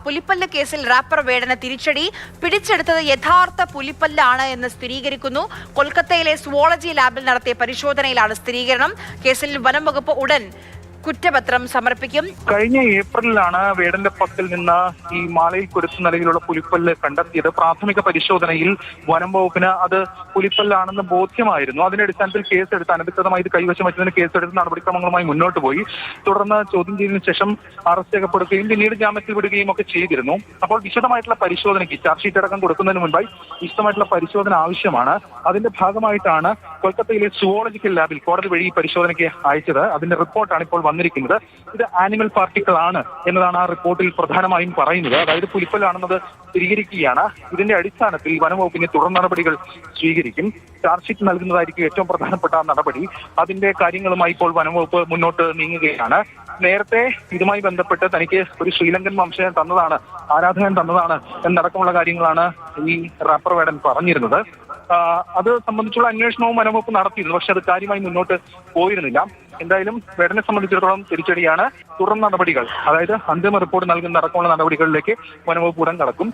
പുലിപ്പല്ല് കേസിൽ റാപ്പർ വേടന് തിരിച്ചടി. പിടിച്ചെടുത്തത് യഥാർത്ഥ പുലിപ്പല്ലാണ് എന്ന് സ്ഥിരീകരിക്കുന്നു. കൊൽക്കത്തയിലെ സുവോളജി ലാബിൽ നടത്തിയ പരിശോധനയിലാണ് സ്ഥിരീകരണം. കേസിൽ വനം വകുപ്പ് ഉടൻ കുറ്റപത്രം സമർപ്പിക്കും. കഴിഞ്ഞ ഏപ്രിലാണ് വേടന്റെ പക്കൽ നിന്ന് ഈ മാലയിൽ കുരുത്ത നിലയിലുള്ള പുലിപ്പല്ല് കണ്ടെത്തിയത്. പ്രാഥമിക പരിശോധനയിൽ വനം വകുപ്പിന് അത് പുലിപ്പല്ലാണെന്ന് ബോധ്യമായിരുന്നു. അതിന്റെ അടിസ്ഥാനത്തിൽ കേസെടുത്ത് അനധികൃതമായി ഇത് കൈവശം വെച്ചതിന് കേസെടുത്ത് നടപടിക്രമങ്ങളുമായി മുന്നോട്ട് പോയി. തുടർന്ന് ചോദ്യം ചെയ്തതിനു ശേഷം അറസ്റ്റ് ചെയ്യപ്പെടുകയും പിന്നീട് ജാമ്യത്തിൽ വിടുകയും ഒക്കെ ചെയ്തിരുന്നു. അപ്പോൾ വിശദമായിട്ടുള്ള പരിശോധനയ്ക്ക് ചാർജ് ഷീറ്റ് അടക്കം കൊടുക്കുന്നതിന് മുൻപായി വിശദമായിട്ടുള്ള പരിശോധന ആവശ്യമാണ്. അതിന്റെ ഭാഗമായിട്ടാണ് കൊൽക്കത്തയിലെ സുവോളജിക്കൽ ലാബിൽ കോടതി വഴി പരിശോധനയ്ക്ക് അയച്ചത്. അതിന്റെ റിപ്പോർട്ടാണ് ഇപ്പോൾ വന്നിരിക്കുന്നത്. ഇത് ആനിമൽ പാർട്ടിക്കിൾ ആണ് എന്നതാണ് ആ റിപ്പോർട്ടിൽ പ്രധാനമായും പറയുന്നത്. അതായത് പുലിപ്പല്ലാണെന്നത് സ്ഥിരീകരിക്കുകയാണ്. ഇതിന്റെ അടിസ്ഥാനത്തിൽ വനംവകുപ്പിന് തുടർ നടപടികൾ സ്വീകരിക്കും. ചാർജ് ഷീറ്റ് നൽകുന്നതായിരിക്കും ഏറ്റവും പ്രധാനപ്പെട്ട നടപടി. അതിന്റെ കാര്യങ്ങളുമായി ഇപ്പോൾ വനംവകുപ്പ് മുന്നോട്ട് നീങ്ങുകയാണ്. നേരത്തെ ഇതുമായി ബന്ധപ്പെട്ട് തനിക്ക് ഒരു ശ്രീലങ്കൻ വംശജൻ തന്നതാണ്, ആരാധകൻ തന്നതാണ് എന്നടക്കമുള്ള കാര്യങ്ങളാണ് ഈ റാപ്പർ വേടൻ പറഞ്ഞിരുന്നത്. അത് സംബന്ധിച്ചുള്ള അന്വേഷണവും വനംവകുപ്പ് നടത്തിയിരുന്നു. പക്ഷെ അത് കാര്യമായി മുന്നോട്ട് പോയിരുന്നില്ല. എന്തായാലും വേടനെ സംബന്ധിച്ചിടത്തോളം തിരിച്ചടിയാണ്. തുടർ നടപടികൾ, അതായത് അന്തിമ റിപ്പോർട്ട് നൽകുന്ന അടക്കമുള്ള നടപടികളിലേക്ക് വനംവകുപ്പ് ഉടൻ കടക്കും.